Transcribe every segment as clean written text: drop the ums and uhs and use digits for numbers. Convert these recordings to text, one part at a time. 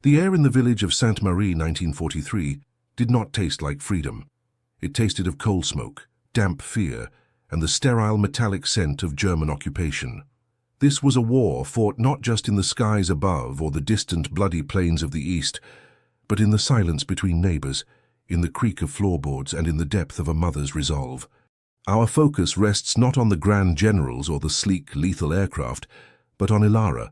The air in the village of Sainte-Marie, 1943, did not taste like freedom. It tasted of coal smoke, damp fear, and the sterile metallic scent of German occupation. This was a war fought not just in the skies above or the distant bloody plains of the east, but in the silence between neighbors, in the creak of floorboards, and in the depth of a mother's resolve. Our focus rests not on the grand generals or the sleek, lethal aircraft, but on Ilara,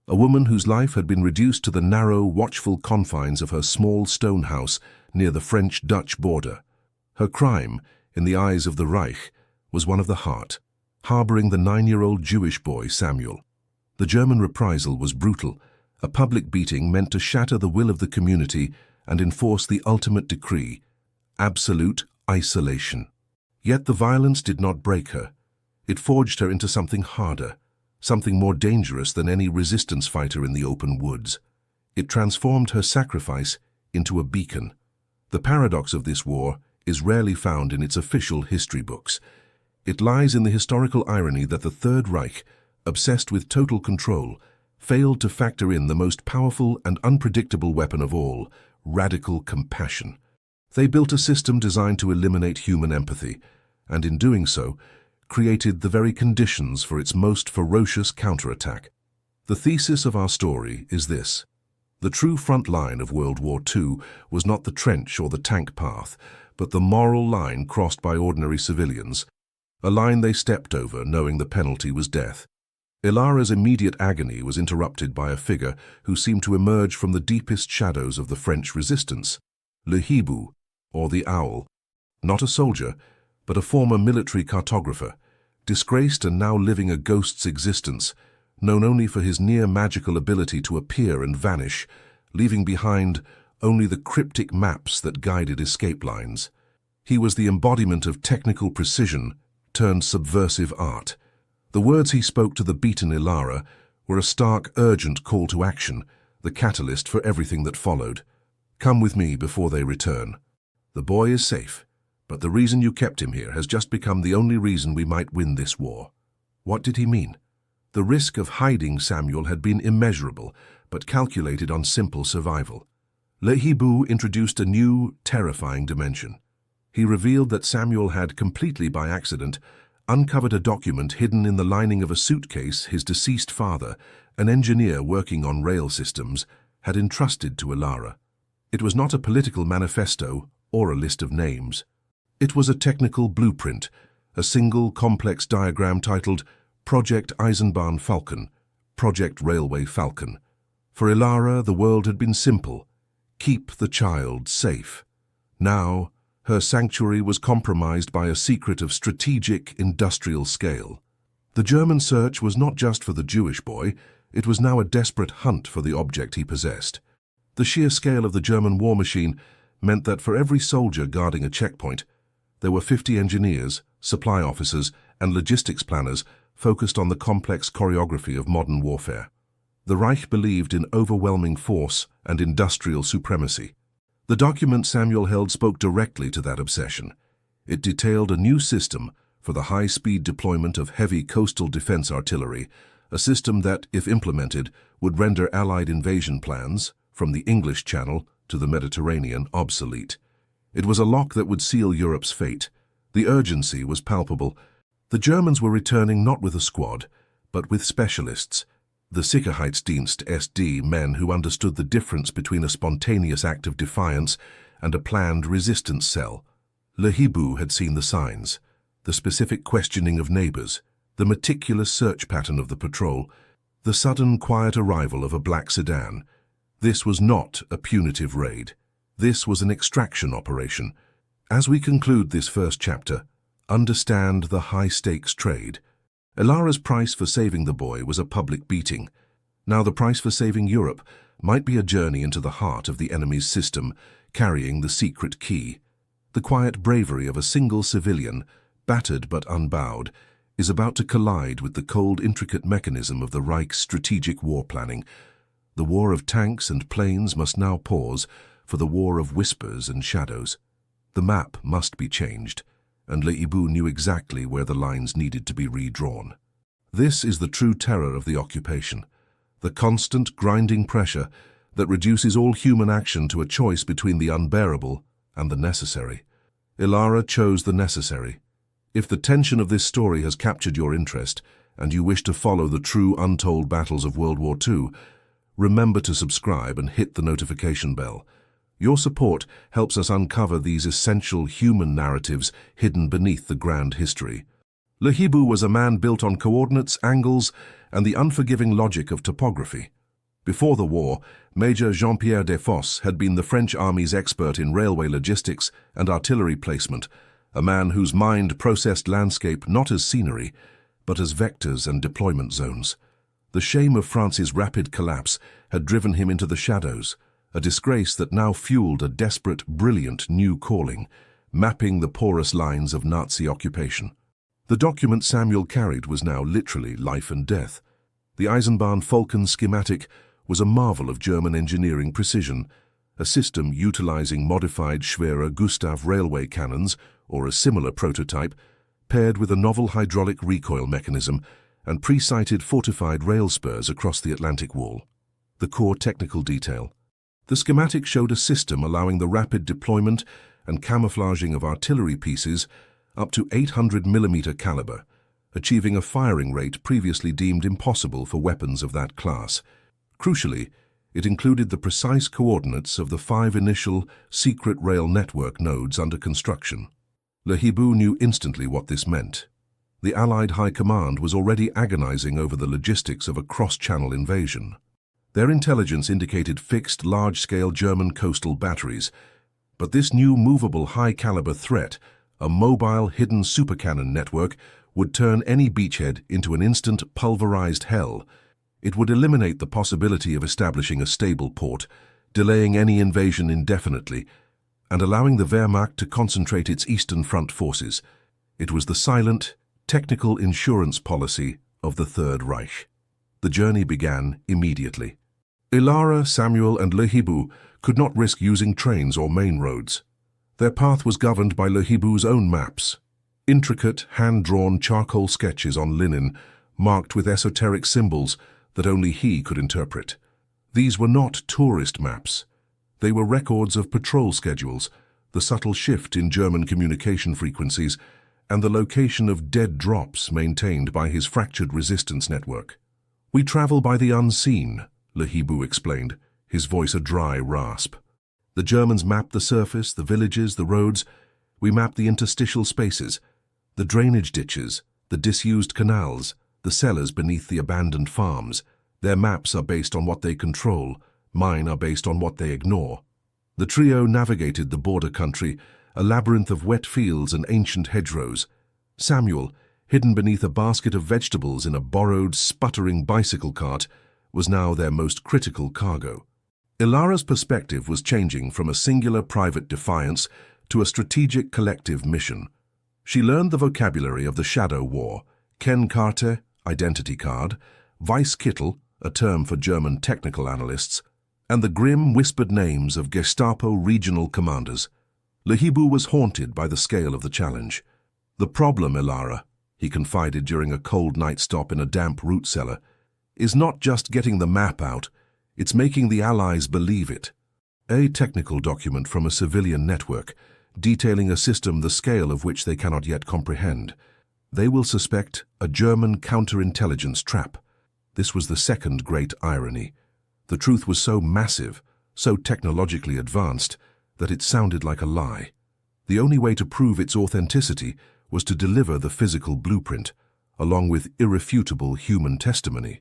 a woman whose life had been reduced to the narrow, watchful confines of her small stone house near the French-Dutch border. Her crime, in the eyes of the Reich, was one of the heart, harboring the 9-year-old Jewish boy Samuel. The German reprisal was brutal, a public beating meant to shatter the will of the community and enforce the ultimate decree: absolute isolation. Yet the violence did not break her. It forged her into something harder, something more dangerous than any resistance fighter in the open woods. It transformed her sacrifice into a beacon. The paradox of this war is rarely found in its official history books. It lies in the historical irony that the Third Reich, obsessed with total control, failed to factor in the most powerful and unpredictable weapon of all: radical compassion. They built a system designed to eliminate human empathy, and in doing so, created the very conditions for its most ferocious counterattack. The thesis of our story is this: the true front line of World War II was not the trench or the tank path, but the moral line crossed by ordinary civilians, a line they stepped over knowing the penalty was death. Ilara's immediate agony was interrupted by a figure who seemed to emerge from the deepest shadows of the French resistance: Le Hibou, or the Owl. Not a soldier, but a former military cartographer, disgraced and now living a ghost's existence, known only for his near-magical ability to appear and vanish, leaving behind only the cryptic maps that guided escape lines. He was the embodiment of technical precision turned subversive art. The words he spoke to the beaten Ilara were a stark, urgent call to action, the catalyst for everything that followed. Come with me before they return. The boy is safe, but the reason you kept him here has just become the only reason we might win this war. What did he mean? The risk of hiding Samuel had been immeasurable, but calculated on simple survival. Le Hibou introduced a new, terrifying dimension. He revealed that Samuel had, completely by accident, uncovered a document hidden in the lining of a suitcase his deceased father, an engineer working on rail systems, had entrusted to Ilara. It was not a political manifesto or a list of names. It was a technical blueprint, a single complex diagram titled Project Eisenbahn Falcon, Project Railway Falcon. For Ilara, the world had been simple: keep the child safe. Now, her sanctuary was compromised by a secret of strategic, industrial scale. The German search was not just for the Jewish boy, it was now a desperate hunt for the object he possessed. The sheer scale of the German war machine meant that for every soldier guarding a checkpoint, there were 50 engineers, supply officers, and logistics planners focused on the complex choreography of modern warfare. The Reich believed in overwhelming force and industrial supremacy. The document Samuel held spoke directly to that obsession. It detailed a new system for the high-speed deployment of heavy coastal defense artillery, a system that, if implemented, would render Allied invasion plans, from the English Channel to the Mediterranean, obsolete. It was a lock that would seal Europe's fate. The urgency was palpable. The Germans were returning not with a squad, but with specialists, the Sicherheitsdienst SD men who understood the difference between a spontaneous act of defiance and a planned resistance cell. Le Hibou had seen the signs: the specific questioning of neighbors, the meticulous search pattern of the patrol, the sudden quiet arrival of a black sedan. This was not a punitive raid. This was an extraction operation. As we conclude this first chapter, understand the high-stakes trade. Ilara's price for saving the boy was a public beating. Now the price for saving Europe might be a journey into the heart of the enemy's system, carrying the secret key. The quiet bravery of a single civilian, battered but unbowed, is about to collide with the cold, intricate mechanism of the Reich's strategic war planning. The war of tanks and planes must now pause for the war of whispers and shadows. The map must be changed, and Le Hibou knew exactly where the lines needed to be redrawn. This is the true terror of the occupation: the constant grinding pressure that reduces all human action to a choice between the unbearable and the necessary. Ilara chose the necessary. If the tension of this story has captured your interest, and you wish to follow the true untold battles of World War II, remember to subscribe and hit the notification bell. Your support helps us uncover these essential human narratives hidden beneath the grand history. Lehibu was a man built on coordinates, angles, and the unforgiving logic of topography. Before the war, Major Jean-Pierre Desfosses had been the French army's expert in railway logistics and artillery placement, a man whose mind processed landscape not as scenery, but as vectors and deployment zones. The shame of France's rapid collapse had driven him into the shadows, a disgrace that now fueled a desperate, brilliant new calling, mapping the porous lines of Nazi occupation. The document Samuel carried was now literally life and death. The Eisenbahn Falcon schematic was a marvel of German engineering precision, a system utilizing modified Schwerer Gustav railway cannons, or a similar prototype, paired with a novel hydraulic recoil mechanism and pre-sighted fortified rail spurs across the Atlantic Wall. The core technical detail. The schematic showed a system allowing the rapid deployment and camouflaging of artillery pieces up to 800 mm caliber, achieving a firing rate previously deemed impossible for weapons of that class. Crucially, it included the precise coordinates of the 5 initial secret rail network nodes under construction. Lehibu knew instantly what this meant. The Allied High Command was already agonizing over the logistics of a cross-channel invasion. Their intelligence indicated fixed, large-scale German coastal batteries, but this new movable high-caliber threat, a mobile, hidden supercannon network, would turn any beachhead into an instant pulverized hell. It would eliminate the possibility of establishing a stable port, delaying any invasion indefinitely, and allowing the Wehrmacht to concentrate its Eastern Front forces. It was the silent, technical insurance policy of the Third Reich. The journey began immediately. Ilara, Samuel, and Lehibu could not risk using trains or main roads. Their path was governed by Lehibu's own maps, intricate, hand-drawn charcoal sketches on linen, marked with esoteric symbols that only he could interpret. These were not tourist maps. They were records of patrol schedules, the subtle shift in German communication frequencies, and the location of dead drops maintained by his fractured resistance network. "We travel by the unseen," Lehibu explained, his voice a dry rasp. "The Germans map the surface, the villages, the roads. We map the interstitial spaces, the drainage ditches, the disused canals, the cellars beneath the abandoned farms. Their maps are based on what they control. Mine are based on what they ignore." The trio navigated the border country, a labyrinth of wet fields and ancient hedgerows. Samuel, hidden beneath a basket of vegetables in a borrowed, sputtering bicycle cart, was now their most critical cargo. Ilara's perspective was changing from a singular private defiance to a strategic collective mission. She learned the vocabulary of the Shadow War, Kennkarte, identity card, Weisskittel, a term for German technical analysts, and the grim, whispered names of Gestapo regional commanders. Lehibu was haunted by the scale of the challenge. "The problem, Ilara," he confided during a cold night stop in a damp root cellar, "is not just getting the map out, it's making the Allies believe it." A technical document from a civilian network, detailing a system the scale of which they cannot yet comprehend. They will suspect a German counterintelligence trap. This was the second great irony. The truth was so massive, so technologically advanced, that it sounded like a lie. The only way to prove its authenticity was to deliver the physical blueprint, along with irrefutable human testimony.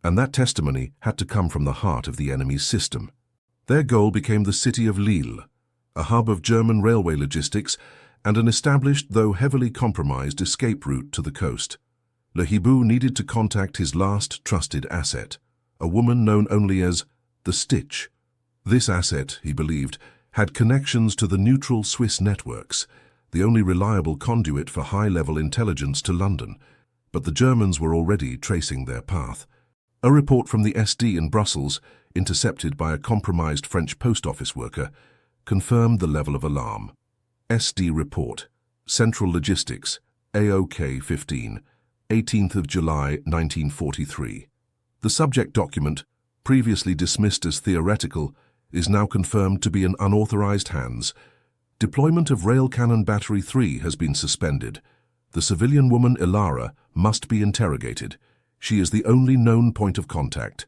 And that testimony had to come from the heart of the enemy's system. Their goal became the city of Lille, a hub of German railway logistics and an established, though heavily compromised, escape route to the coast. Lehibu needed to contact his last trusted asset, a woman known only as the Stitch. This asset, he believed, had connections to the neutral Swiss networks, the only reliable conduit for high-level intelligence to London. But the Germans were already tracing their path. A report from the SD in Brussels, intercepted by a compromised French post office worker, confirmed the level of alarm. SD report, Central Logistics, AOK 15, 18th of July 1943. The subject document, previously dismissed as theoretical, is now confirmed to be in unauthorized hands. Deployment of Rail Cannon Battery 3 has been suspended. The civilian woman Ilara must be interrogated. She is the only known point of contact.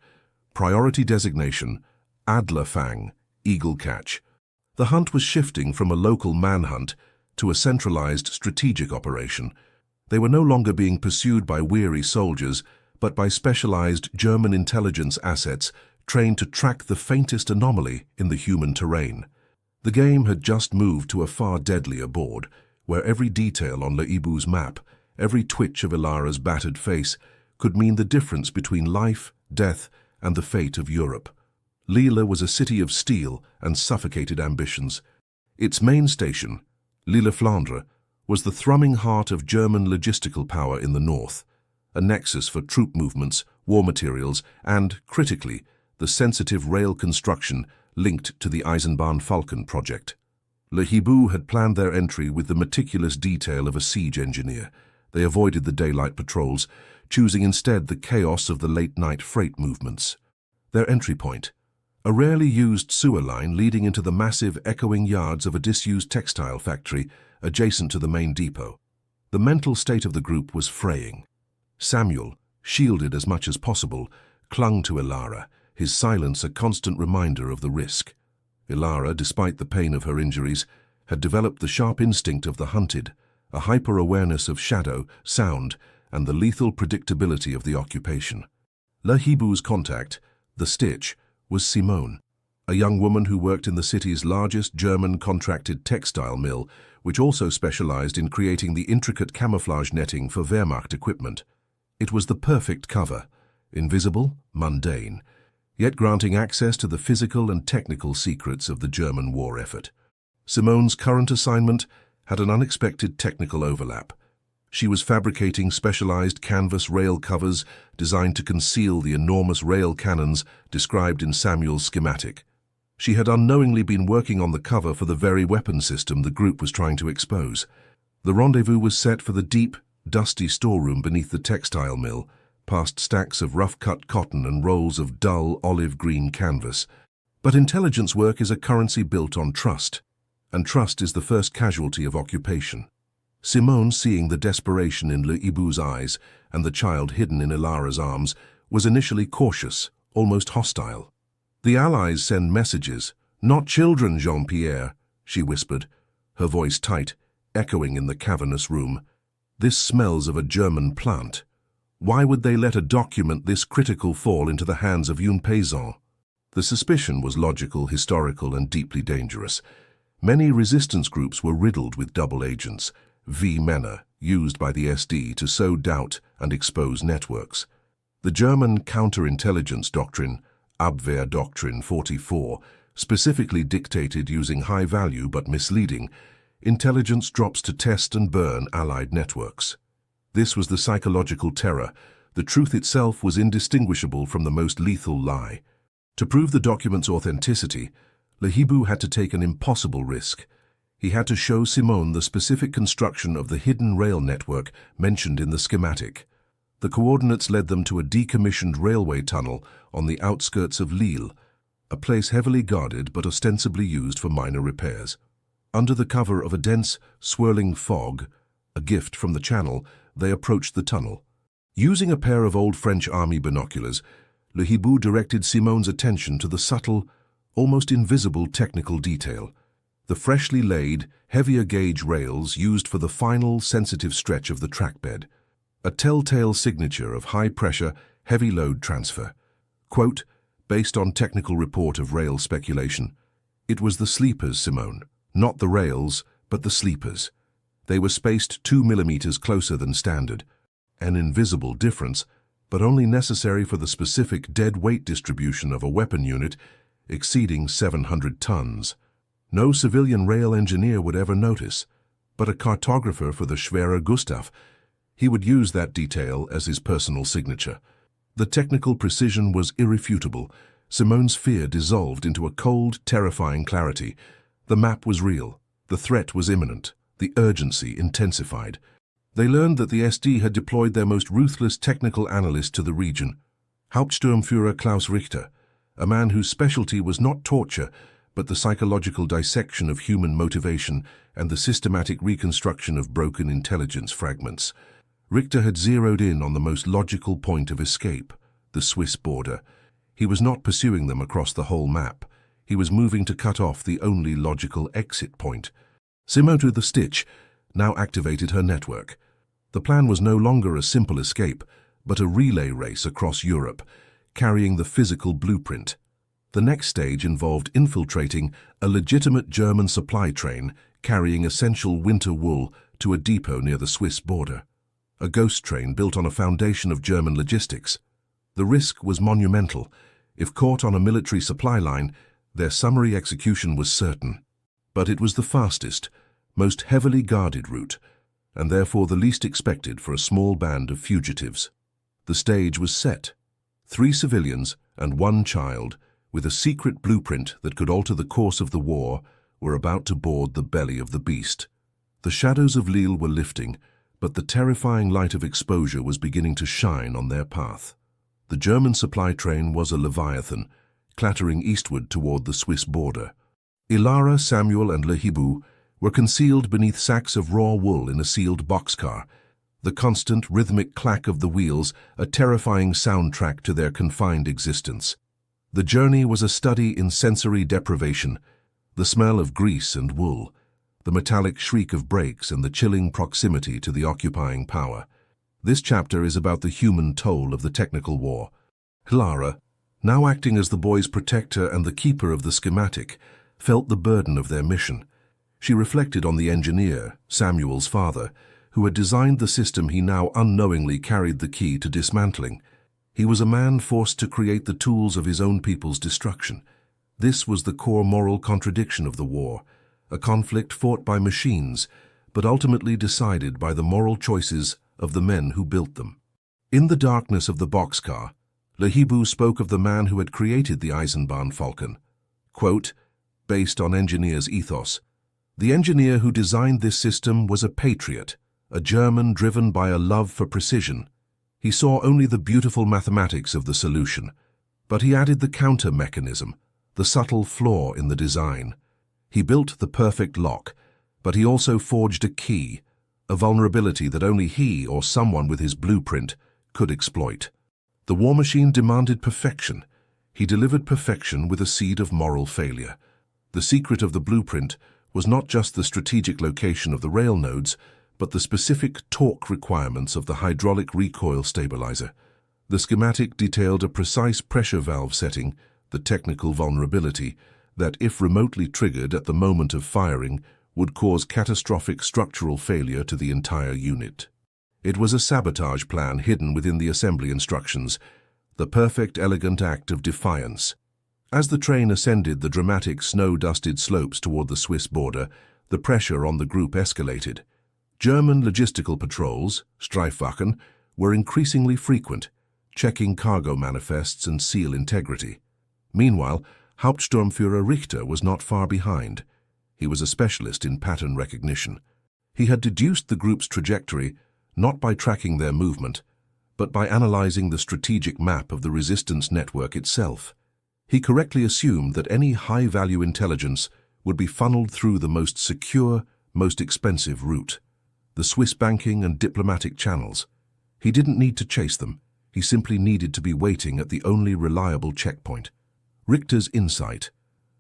Priority designation, Adler Fang, Eagle Catch. The hunt was shifting from a local manhunt to a centralized strategic operation. They were no longer being pursued by weary soldiers, but by specialized German intelligence assets trained to track the faintest anomaly in the human terrain. The game had just moved to a far deadlier board, where every detail on Lehibu's map, every twitch of Ilara's battered face, could mean the difference between life, death, and the fate of Europe. Lille was a city of steel and suffocated ambitions. Its main station, Lille-Flandre, was the thrumming heart of German logistical power in the north, a nexus for troop movements, war materials, and, critically, the sensitive rail construction linked to the Eisenbahn-Falken project. Lehibu had planned their entry with the meticulous detail of a siege engineer. They avoided the daylight patrols, choosing instead the chaos of the late-night freight movements. Their entry point, a rarely used sewer line leading into the massive echoing yards of a disused textile factory adjacent to the main depot. The mental state of the group was fraying. Samuel, shielded as much as possible, clung to Ilara, his silence a constant reminder of the risk. Ilara, despite the pain of her injuries, had developed the sharp instinct of the hunted, a hyper-awareness of shadow, sound, and the lethal predictability of the occupation. Lehibu's contact, the Stitch, was Simone, a young woman who worked in the city's largest German contracted textile mill, which also specialized in creating the intricate camouflage netting for Wehrmacht equipment. It was the perfect cover, invisible, mundane, yet granting access to the physical and technical secrets of the German war effort. Simone's current assignment had an unexpected technical overlap. She was fabricating specialized canvas rail covers designed to conceal the enormous rail cannons described in Samuel's schematic. She had unknowingly been working on the cover for the very weapon system the group was trying to expose. The rendezvous was set for the deep, dusty storeroom beneath the textile mill, past stacks of rough-cut cotton and rolls of dull olive-green canvas. But intelligence work is a currency built on trust, and trust is the first casualty of occupation. Simone, seeing the desperation in Lehibu's eyes and the child hidden in Ilara's arms, was initially cautious, almost hostile. "The Allies send messages, not children, Jean-Pierre," she whispered, her voice tight, echoing in the cavernous room. "This smells of a German plant. Why would they let a document this critical fall into the hands of une paysan?" The suspicion was logical, historical, and deeply dangerous. Many resistance groups were riddled with double agents, V-Männer, used by the SD to sow doubt and expose networks. The German counterintelligence doctrine, Abwehr Doctrine 44, specifically dictated using high-value but misleading intelligence drops to test and burn Allied networks. This was the psychological terror. The truth itself was indistinguishable from the most lethal lie. To prove the document's authenticity, Lehibu had to take an impossible risk. He had to show Simone the specific construction of the hidden rail network mentioned in the schematic. The coordinates led them to a decommissioned railway tunnel on the outskirts of Lille, a place heavily guarded but ostensibly used for minor repairs. Under the cover of a dense, swirling fog, a gift from the Channel, they approached the tunnel. Using a pair of old French army binoculars, Lehibu directed Simone's attention to the subtle, almost invisible technical detail. The freshly laid, heavier gauge rails used for the final, sensitive stretch of the trackbed. A telltale signature of high-pressure, heavy load transfer. Quote, based on technical report of rail speculation, "It was the sleepers, Simone. Not the rails, but the sleepers. They were spaced 2 millimeters closer than standard. An invisible difference, but only necessary for the specific dead weight distribution of a weapon unit exceeding 700 tons. No civilian rail engineer would ever notice, but a cartographer for the Schwerer Gustav. He would use that detail as his personal signature. The technical precision was irrefutable. Simone's fear dissolved into a cold, terrifying clarity. The map was real. The threat was imminent. The urgency intensified. They learned that the SD had deployed their most ruthless technical analyst to the region, Hauptsturmführer Klaus Richter, a man whose specialty was not torture, but the psychological dissection of human motivation and the systematic reconstruction of broken intelligence fragments. Richter had zeroed in on the most logical point of escape, the Swiss border. He was not pursuing them across the whole map. He was moving to cut off the only logical exit point. Simone the Stitch now activated her network. The plan was no longer a simple escape, but a relay race across Europe, carrying the physical blueprint. The next stage involved infiltrating a legitimate German supply train carrying essential winter wool to a depot near the Swiss border. A ghost train built on a foundation of German logistics. The risk was monumental. If caught on a military supply line, their summary execution was certain. But it was the fastest, most heavily guarded route, and therefore the least expected for a small band of fugitives. The stage was set. 3 civilians and 1 child, with a secret blueprint that could alter the course of the war, were about to board the belly of the beast. The shadows of Lille were lifting, but the terrifying light of exposure was beginning to shine on their path. The German supply train was a leviathan, clattering eastward toward the Swiss border. Ilara, Samuel, and Lehibou were concealed beneath sacks of raw wool in a sealed boxcar, the constant rhythmic clack of the wheels a terrifying soundtrack to their confined existence. The journey was a study in sensory deprivation, the smell of grease and wool, the metallic shriek of brakes and the chilling proximity to the occupying power. This chapter is about the human toll of the technical war. Ilara, now acting as the boy's protector and the keeper of the schematic, felt the burden of their mission. She reflected on the engineer, Samuel's father, who had designed the system he now unknowingly carried the key to dismantling. He was a man forced to create the tools of his own people's destruction. This was the core moral contradiction of the war, a conflict fought by machines, but ultimately decided by the moral choices of the men who built them. In the darkness of the boxcar, Lehibou spoke of the man who had created the Eisenbahn Falcon. Quote, based on engineer's ethos, "The engineer who designed this system was a patriot, a German driven by a love for precision. He saw only the beautiful mathematics of the solution, but he added the counter mechanism, the subtle flaw in the design. He built the perfect lock, but he also forged a key, a vulnerability that only he or someone with his blueprint could exploit. The war machine demanded perfection. He delivered perfection with a seed of moral failure. The secret of the blueprint was not just the strategic location of the rail nodes, but the specific torque requirements of the hydraulic recoil stabilizer. The schematic detailed a precise pressure valve setting, the technical vulnerability, that if remotely triggered at the moment of firing, would cause catastrophic structural failure to the entire unit. It was a sabotage plan hidden within the assembly instructions, the perfect, elegant act of defiance. As the train ascended the dramatic snow-dusted slopes toward the Swiss border, the pressure on the group escalated. German logistical patrols, Streifwachen, were increasingly frequent, checking cargo manifests and seal integrity. Meanwhile, Hauptsturmführer Richter was not far behind. He was a specialist in pattern recognition. He had deduced the group's trajectory not by tracking their movement, but by analyzing the strategic map of the resistance network itself. He correctly assumed that any high-value intelligence would be funneled through the most secure, most expensive route, the Swiss banking and diplomatic channels. He didn't need to chase them. He simply needed to be waiting at the only reliable checkpoint. Richter's insight.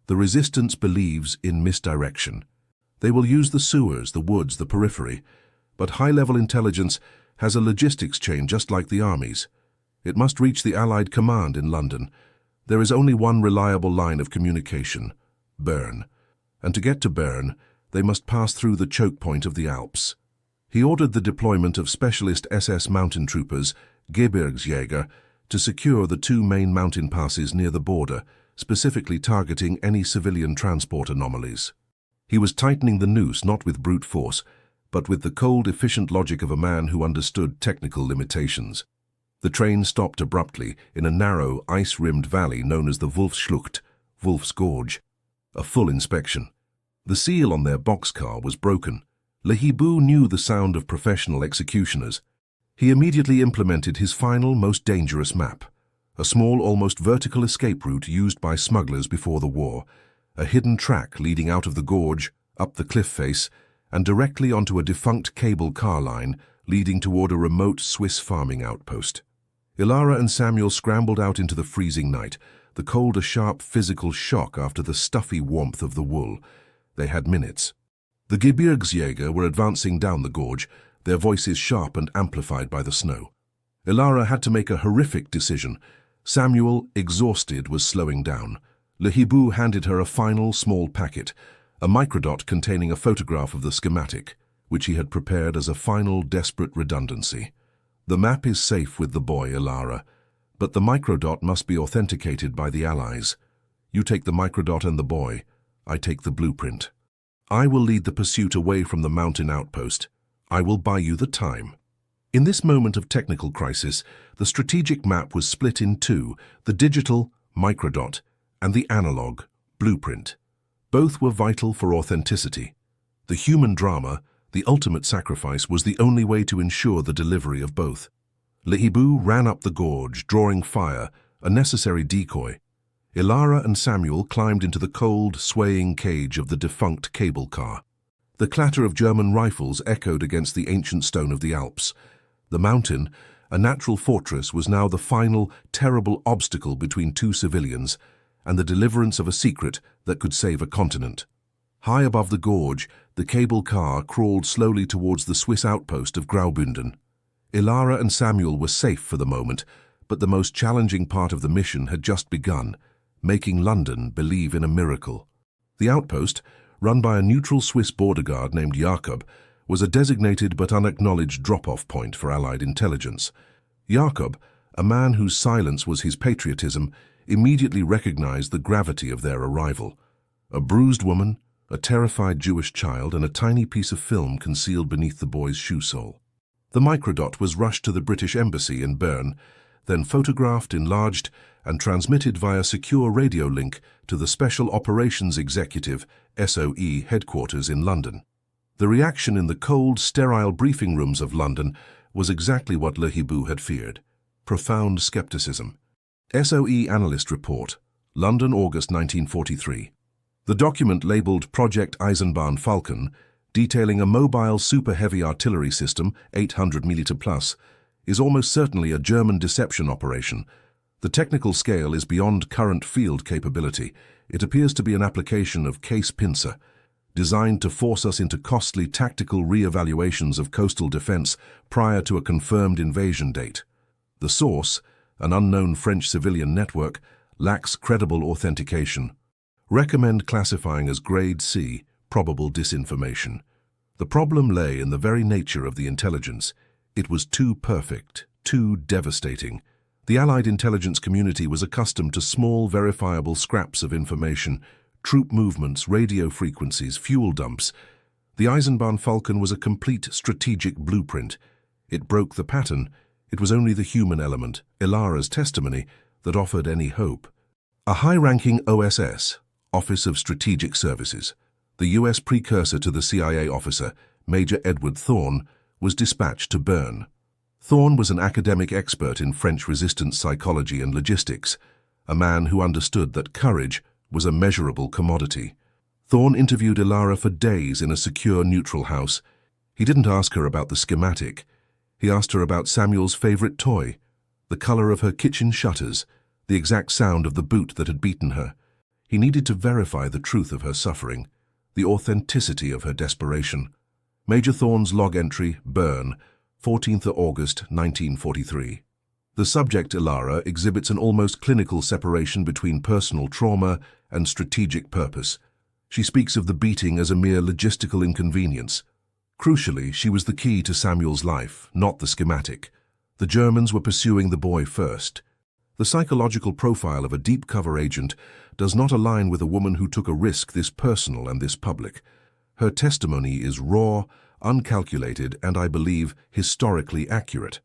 The resistance believes in misdirection. They will use the sewers, the woods, the periphery, but high-level intelligence has a logistics chain just like the army's. It must reach the Allied command in London. There is only one reliable line of communication, Bern. And to get to Bern, they must pass through the choke point of the Alps. He ordered the deployment of specialist SS mountain troopers, Gebirgsjäger, to secure the 2 main mountain passes near the border, specifically targeting any civilian transport anomalies. He was tightening the noose not with brute force, but with the cold, efficient logic of a man who understood technical limitations. The train stopped abruptly in a narrow, ice-rimmed valley known as the Wolfsschlucht, Wolf's Gorge. A full inspection. The seal on their boxcar was broken. Lehibou knew the sound of professional executioners. He immediately implemented his final, most dangerous map, a small, almost vertical escape route used by smugglers before the war, a hidden track leading out of the gorge, up the cliff face, and directly onto a defunct cable car line leading toward a remote Swiss farming outpost. Ilara and Samuel scrambled out into the freezing night, the cold a sharp physical shock after the stuffy warmth of the wool. They had minutes. The Gebirgsjäger were advancing down the gorge, their voices sharp and amplified by the snow. Ilara had to make a horrific decision. Samuel, exhausted, was slowing down. Le Hibou handed her a final small packet, a microdot containing a photograph of the schematic, which he had prepared as a final desperate redundancy. The map is safe with the boy, Ilara, but the microdot must be authenticated by the Allies. You take the microdot and the boy. I take the blueprint. I will lead the pursuit away from the mountain outpost. I will buy you the time. In this moment of technical crisis, the strategic map was split in two, the digital, microdot, and the analog, blueprint. Both were vital for authenticity. The human drama, the ultimate sacrifice, was the only way to ensure the delivery of both. Le Hibou ran up the gorge, drawing fire, a necessary decoy. Ilara and Samuel climbed into the cold, swaying cage of the defunct cable car. The clatter of German rifles echoed against the ancient stone of the Alps. The mountain, a natural fortress, was now the final, terrible obstacle between two civilians and the deliverance of a secret that could save a continent. High above the gorge, the cable car crawled slowly towards the Swiss outpost of Graubünden. Ilara and Samuel were safe for the moment, but the most challenging part of the mission had just begun, making London believe in a miracle. The outpost, run by a neutral Swiss border guard named Jakob, was a designated but unacknowledged drop-off point for Allied intelligence. Jakob, a man whose silence was his patriotism, immediately recognized the gravity of their arrival. A bruised woman, a terrified Jewish child, and a tiny piece of film concealed beneath the boy's shoe sole. The microdot was rushed to the British Embassy in Bern, then photographed, enlarged, and transmitted via secure radio link to the Special Operations Executive (SOE) headquarters in London. The reaction in the cold, sterile briefing rooms of London was exactly what Le Hibou had feared: profound skepticism. SOE Analyst Report, London, August 1943. The document labeled Project Eisenbahn Falcon, detailing a mobile super-heavy artillery system, 800 mm+, is almost certainly a German deception operation. The technical scale is beyond current field capability. It appears to be an application of case pincer, designed to force us into costly tactical re-evaluations of coastal defense prior to a confirmed invasion date. The source, an unknown French civilian network, lacks credible authentication. Recommend classifying as Grade C, probable disinformation. The problem lay in the very nature of the intelligence. It was too perfect, too devastating. The Allied intelligence community was accustomed to small, verifiable scraps of information: troop movements, radio frequencies, fuel dumps. The Eisenbahn Falcon was a complete strategic blueprint. It broke the pattern. It was only the human element, Ilara's testimony, that offered any hope. A high-ranking OSS, Office of Strategic Services, the U.S. precursor to the CIA officer, Major Edward Thorne, was dispatched to Bern. Thorne was an academic expert in French resistance psychology and logistics, a man who understood that courage was a measurable commodity. Thorne interviewed Ilara for days in a secure neutral house. He didn't ask her about the schematic. He asked her about Samuel's favorite toy, the color of her kitchen shutters, the exact sound of the boot that had beaten her. He needed to verify the truth of her suffering, the authenticity of her desperation. Major Thorne's log entry, Bern, 14th August 1943. The subject, Ilara, exhibits an almost clinical separation between personal trauma and strategic purpose. She speaks of the beating as a mere logistical inconvenience. Crucially, she was the key to Samuel's life, not the schematic. The Germans were pursuing the boy first. The psychological profile of a deep-cover agent does not align with a woman who took a risk this personal and this public. Her testimony is raw, uncalculated, and, I believe, historically accurate.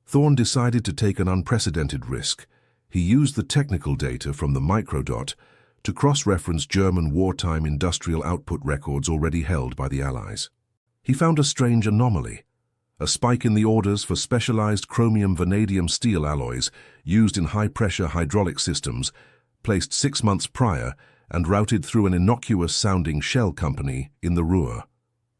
Thorne decided to take an unprecedented risk. He used the technical data from the microdot to cross-reference German wartime industrial output records already held by the Allies. He found a strange anomaly. A spike in the orders for specialized chromium-vanadium steel alloys used in high-pressure hydraulic systems, placed 6 months prior and routed through an innocuous-sounding shell company in the Ruhr.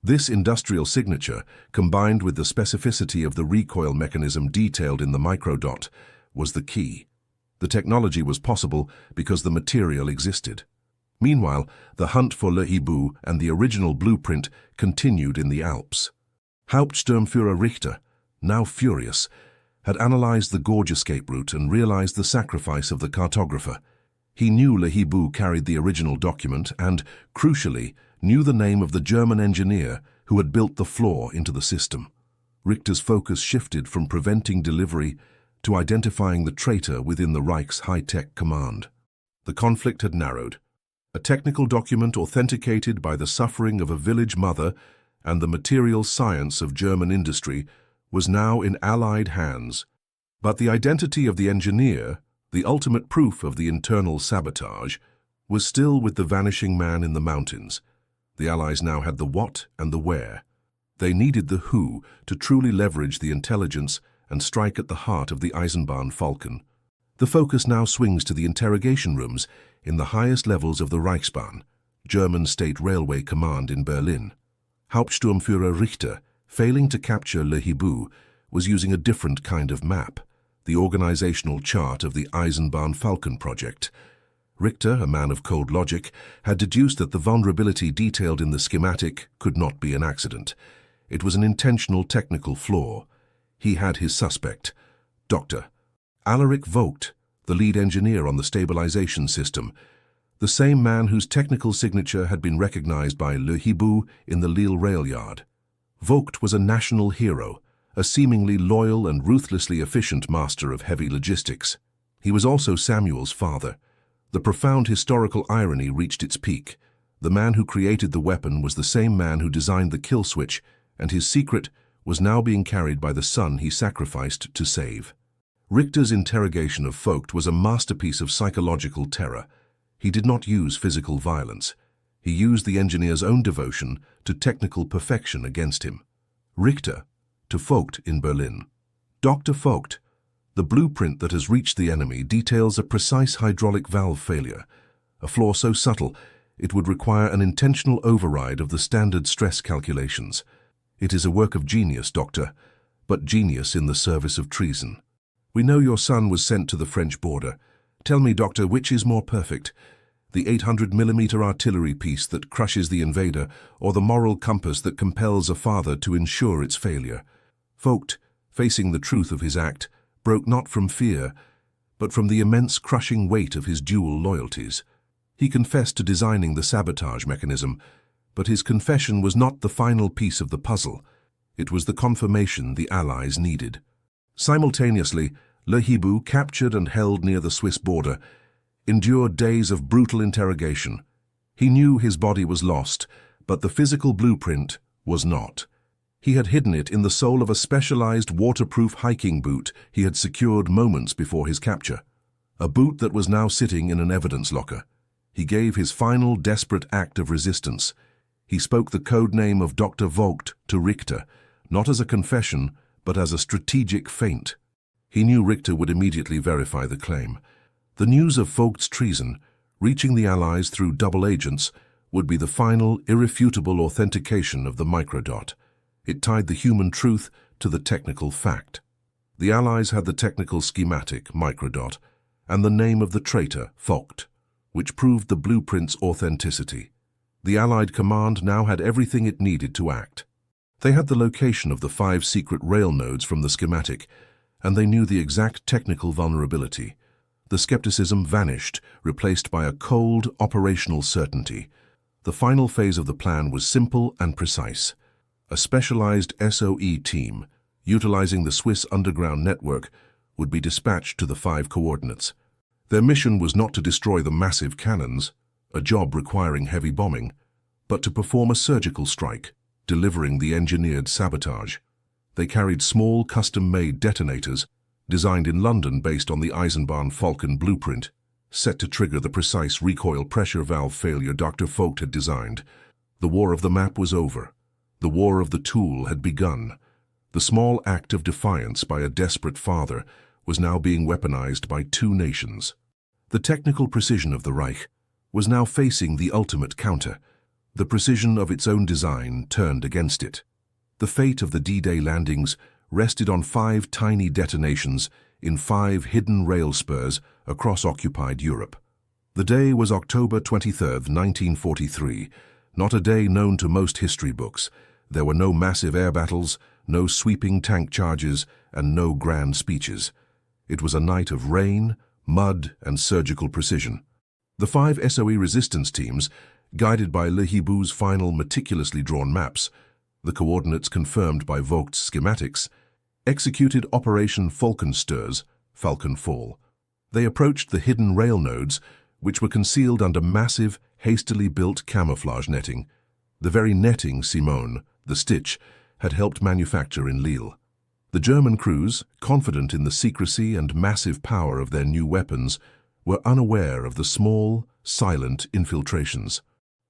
This industrial signature, combined with the specificity of the recoil mechanism detailed in the microdot, was the key. The technology was possible because the material existed. Meanwhile, the hunt for Le Hibou and the original blueprint continued in the Alps. Hauptsturmführer Richter, now furious, had analyzed the gorge escape route and realized the sacrifice of the cartographer. He knew Le Hibou carried the original document and, crucially, knew the name of the German engineer who had built the flaw into the system. Richter's focus shifted from preventing delivery to identifying the traitor within the Reich's high-tech command. The conflict had narrowed. A technical document authenticated by the suffering of a village mother and the material science of German industry was now in Allied hands. But the identity of the engineer, the ultimate proof of the internal sabotage, was still with the vanishing man in the mountains. The Allies now had the what and the where. They needed the who to truly leverage the intelligence and strike at the heart of the Eisenbahn Falcon. The focus now swings to the interrogation rooms in the highest levels of the Reichsbahn, German State Railway Command in Berlin. Hauptsturmführer Richter, failing to capture Le Hibou, was using a different kind of map, the organizational chart of the Eisenbahn Falcon project. Richter, a man of cold logic, had deduced that the vulnerability detailed in the schematic could not be an accident. It was an intentional technical flaw. He had his suspect, Dr. Alaric Vogt, the lead engineer on the stabilization system, the same man whose technical signature had been recognized by Le Hibou in the Lille rail yard. Vogt was a national hero, a seemingly loyal and ruthlessly efficient master of heavy logistics. He was also Samuel's father. The profound historical irony reached its peak. The man who created the weapon was the same man who designed the kill switch, and his secret was now being carried by the son he sacrificed to save. Richter's interrogation of Vogt was a masterpiece of psychological terror. He did not use physical violence. He used the engineer's own devotion to technical perfection against him. Richter to Vogt in Berlin. Dr. Vogt, the blueprint that has reached the enemy details a precise hydraulic valve failure, a flaw so subtle it would require an intentional override of the standard stress calculations. It is a work of genius, Doctor, but genius in the service of treason. We know your son was sent to the French border. Tell me, Doctor, which is more perfect? The 800mm artillery piece that crushes the invader, or the moral compass that compels a father to ensure its failure? Vogt, facing the truth of his act, broke not from fear, but from the immense crushing weight of his dual loyalties. He confessed to designing the sabotage mechanism, but his confession was not the final piece of the puzzle. It was the confirmation the Allies needed. Simultaneously, Le Hibou, captured and held near the Swiss border, endured days of brutal interrogation. He knew his body was lost, but the physical blueprint was not. He had hidden it in the sole of a specialized waterproof hiking boot he had secured moments before his capture, a boot that was now sitting in an evidence locker. He gave his final desperate act of resistance. He spoke the code name of Dr. Vogt to Richter, not as a confession, but as a strategic feint. He knew Richter would immediately verify the claim. The news of Vogt's treason, reaching the Allies through double agents, would be the final, irrefutable authentication of the microdot. It tied the human truth to the technical fact. The Allies had the technical schematic, microdot, and the name of the traitor, Vogt, which proved the blueprint's authenticity. The Allied command now had everything it needed to act. They had the location of the 5 secret rail nodes from the schematic, and they knew the exact technical vulnerability. The skepticism vanished, replaced by a cold, operational certainty. The final phase of the plan was simple and precise. A specialized SOE team, utilizing the Swiss underground network, would be dispatched to the 5 coordinates. Their mission was not to destroy the massive cannons, a job requiring heavy bombing, but to perform a surgical strike, delivering the engineered sabotage. They carried small, custom-made detonators, designed in London based on the Eisenbahn Falcon blueprint, set to trigger the precise recoil pressure valve failure Dr. Vogt had designed. The war of the map was over. The war of the tool had begun. The small act of defiance by a desperate father was now being weaponized by two nations. The technical precision of the Reich was now facing the ultimate counter. The precision of its own design turned against it. The fate of the D-Day landings rested on 5 tiny detonations in 5 hidden rail spurs across occupied Europe. The day was October 23, 1943, not a day known to most history books. There were no massive air battles, no sweeping tank charges, and no grand speeches. It was a night of rain, mud, and surgical precision. The 5 SOE resistance teams, guided by Le Hibou's final meticulously drawn maps, the coordinates confirmed by Vogt's schematics, executed Operation Falkensturz, Falcon Fall. They approached the hidden rail nodes, which were concealed under massive, hastily built camouflage netting. The very netting Simone, the Stitch, had helped manufacture in Lille. The German crews, confident in the secrecy and massive power of their new weapons, were unaware of the small, silent infiltrations.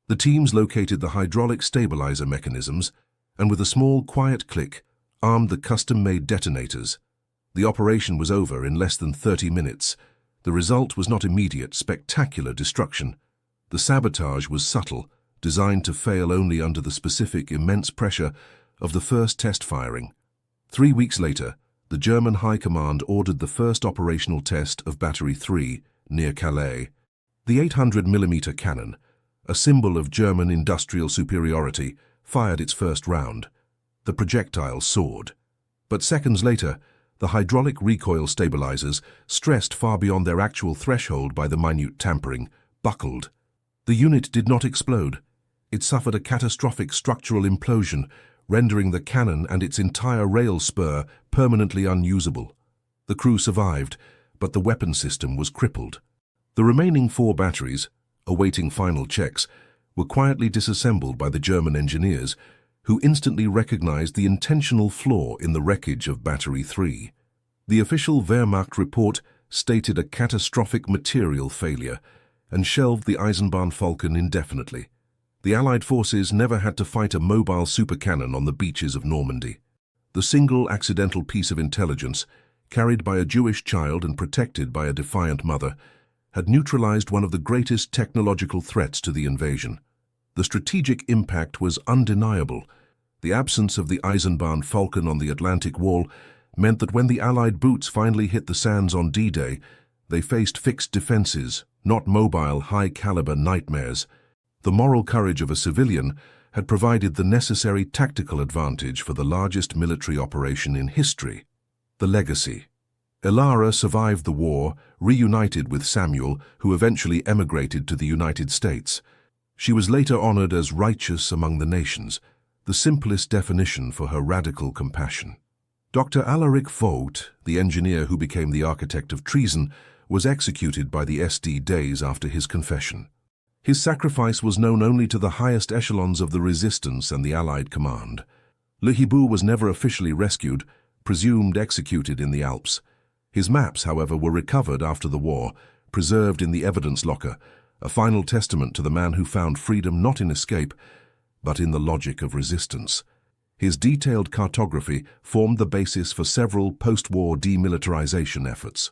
The teams located the hydraulic stabilizer mechanisms and with a small, quiet click, armed the custom-made detonators. The operation was over in less than 30 minutes. The result was not immediate, spectacular destruction. The sabotage was subtle, designed to fail only under the specific, immense pressure of the first test firing. 3 weeks later, the German High Command ordered the first operational test of Battery 3 near Calais. The 800mm cannon, a symbol of German industrial superiority, fired its first round. The projectile soared. But seconds later, the hydraulic recoil stabilizers, stressed far beyond their actual threshold by the minute tampering, buckled. The unit did not explode. It suffered a catastrophic structural implosion, rendering the cannon and its entire rail spur permanently unusable. The crew survived, but the weapon system was crippled. The remaining 4 batteries, awaiting final checks, were quietly disassembled by the German engineers, who instantly recognized the intentional flaw in the wreckage of Battery 3. The official Wehrmacht report stated a catastrophic material failure and shelved the Eisenbahn Falcon indefinitely. The Allied forces never had to fight a mobile supercannon on the beaches of Normandy. The single accidental piece of intelligence, carried by a Jewish child and protected by a defiant mother, had neutralized one of the greatest technological threats to the invasion. The strategic impact was undeniable. The absence of the Eisenbahn Falcon on the Atlantic Wall meant that when the Allied boots finally hit the sands on D-Day, they faced fixed defenses, not mobile, high-caliber nightmares. The moral courage of a civilian had provided the necessary tactical advantage for the largest military operation in history. The legacy. Elara survived the war, reunited with Samuel, who eventually emigrated to the United States. She was later honored as righteous among the nations, the simplest definition for her radical compassion. Dr. Alaric Vogt, the engineer who became the architect of treason, was executed by the SD days after his confession. His sacrifice was known only to the highest echelons of the resistance and the Allied command. Le Hibou was never officially rescued, presumed executed in the Alps. His maps, however, were recovered after the war, preserved in the evidence locker, a final testament to the man who found freedom not in escape, but in the logic of resistance. His detailed cartography formed the basis for several post-war demilitarization efforts.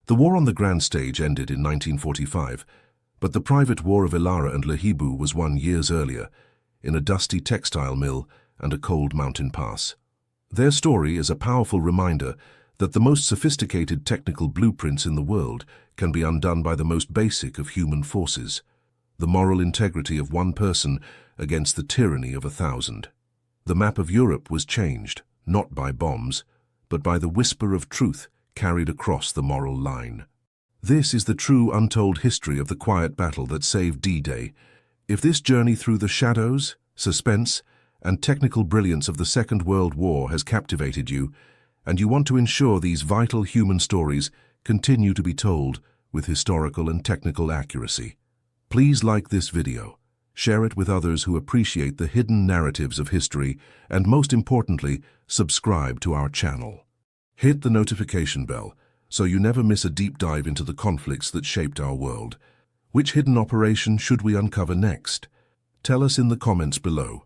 The war on the grand stage ended in 1945, but the private war of Elara and Le Hibou was won years earlier, in a dusty textile mill and a cold mountain pass. Their story is a powerful reminder that the most sophisticated technical blueprints in the world can be undone by the most basic of human forces, the moral integrity of one person against the tyranny of 1,000. The map of Europe was changed, not by bombs, but by the whisper of truth carried across the moral line. This is the true untold history of the quiet battle that saved D-Day. If this journey through the shadows, suspense, and technical brilliance of the Second World War has captivated you, and you want to ensure these vital human stories continue to be told with historical and technical accuracy, please like this video, share it with others who appreciate the hidden narratives of history, and most importantly, subscribe to our channel. Hit the notification bell so you never miss a deep dive into the conflicts that shaped our world. Which hidden operation should we uncover next? Tell us in the comments below.